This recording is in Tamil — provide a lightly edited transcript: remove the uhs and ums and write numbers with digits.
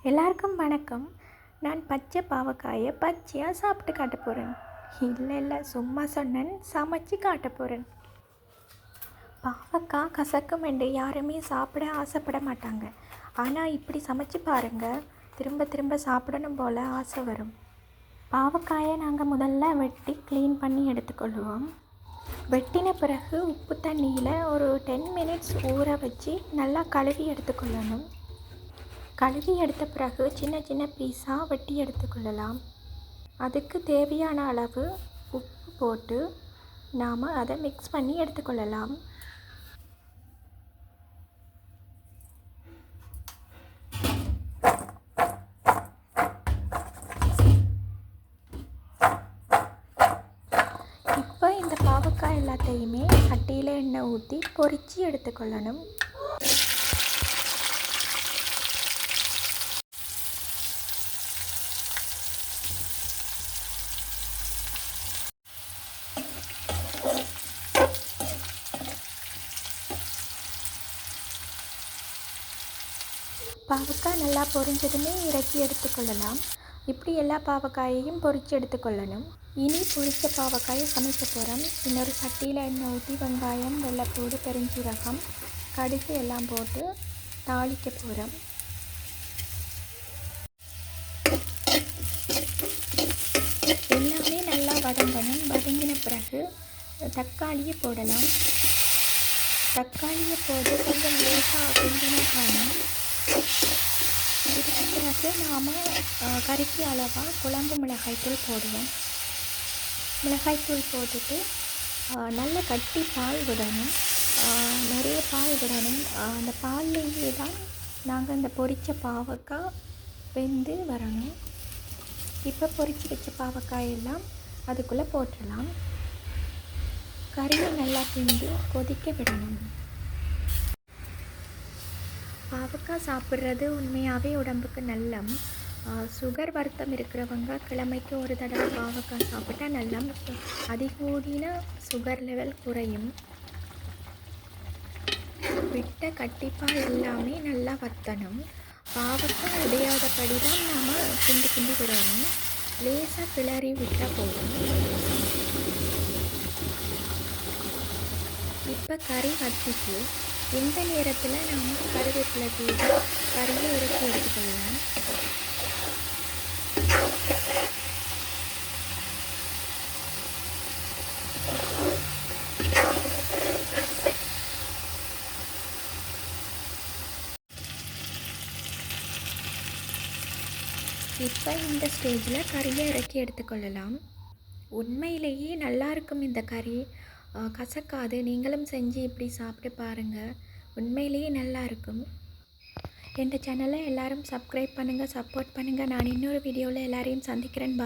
எல்லாருக்கும் வணக்கம். நான் பச்சை பாவக்காயை பச்சையாக சாப்பிட்டு காட்ட போகிறேன். இல்லை சும்மா சொன்னேன், சமைச்சு காட்ட போகிறேன். பாவக்காய் கசக்கும் என்று யாருமே சாப்பிட ஆசைப்பட மாட்டாங்க. ஆனால் இப்படி சமைச்சு பாருங்கள், திரும்ப திரும்ப சாப்பிடணும் போல் ஆசை வரும். பாவக்காயை நாங்கள் முதல்ல வெட்டி க்ளீன் பண்ணி எடுத்துக்கொள்வோம். வெட்டின பிறகு உப்பு தண்ணியில் ஒரு 10 மினிட்ஸ் ஊற வச்சு நல்லா கழுவி எடுத்துக்கொள்ளணும். கழுவி எடுத்த பிறகு சின்ன சின்ன பீஸாக வெட்டி எடுத்துக்கொள்ளலாம். அதுக்கு தேவையான அளவு உப்பு போட்டு நாம் அதை மிக்ஸ் பண்ணி எடுத்துக்கொள்ளலாம். இப்போ இந்த பாவக்காய் எல்லாத்தையுமே சட்டியில் எண்ணெய் ஊற்றி பொரித்து எடுத்துக்கொள்ளணும். பாவக்காய் நல்லா பொரிஞ்சதுமே இறக்கி எடுத்துக்கொள்ளலாம். இப்படி எல்லா பாவக்காயையும் பொரித்து எடுத்துக்கொள்ளணும். இனி பொரித்த பாவக்காயை சமைக்க போகிறோம். இன்னொரு சட்டியில் எண்ணெய் ஊற்றி வெங்காயம், வெள்ளைப்பூடு, பெருஞ்சீரகம், கடுகு எல்லாம் போட்டு தாளிக்க போகிறோம். எல்லாமே நல்லா வதங்கணும். வதங்கின பிறகு தக்காளியை போடலாம். தக்காளியை போட்டு கொஞ்சம் லேசாக வெந்தின காணும். இதுக்கு பிறகு நாம் கறிக்கு அளவாக குழம்பு மிளகாய்த்தூள் போடுவோம். மிளகாய்த்தூள் போட்டுட்டு நல்ல கட்டி பால் விடணும். நிறைய பால் விடணும். அந்த பால்லேயே தான் நாங்கள் இந்த பொரித்த பாவக்காய் வெந்து வரணும். இப்போ பொரித்து வச்ச பாவக்காய் எல்லாம் அதுக்குள்ளே போட்டுடலாம். கறியை நல்லா கிண்டி கொதிக்க விடணும். பாவக்காய் சாப்பிட்றது உண்மையாகவே உடம்புக்கு நல்லம். சுகர் வருத்தம் இருக்கிறவங்க கிழமைக்கு ஒரு தடவை பாவக்காய் சாப்பிட்டா நல்லம். அதிகூடின சுகர் லெவல் குறையும். விட்ட கட்டிப்பால் எல்லாமே நல்லா வற்றணும். பாவக்காய் உடையாதபடி தான் நாம் கிண்டி கிண்டி விடணும். லேசாக கிளறி விட்டால் போதும். இப்போ கறி வத்திட்டு இந்த நேரத்தில் நம்ம கருவேப்பிலை தூவி கறியை இறக்கி எடுத்துக்கொள்ளலாம். இப்போ இந்த ஸ்டேஜில் கறியை இறக்கி எடுத்துக்கொள்ளலாம். உண்மையிலேயே நல்லா இருக்கும் இந்த கறி, கசக்காது. நீங்களும் செஞ்சு இப்படி சாப்பிட்டு பாருங்கள், உண்மையிலேயே நல்லா இருக்கும். என் சேனலை எல்லோரும் சப்ஸ்கிரைப் பண்ணுங்கள், சப்போர்ட் பண்ணுங்கள். நான் இன்னொரு வீடியோவில் எல்லாரையும் சந்திக்கிறேன்.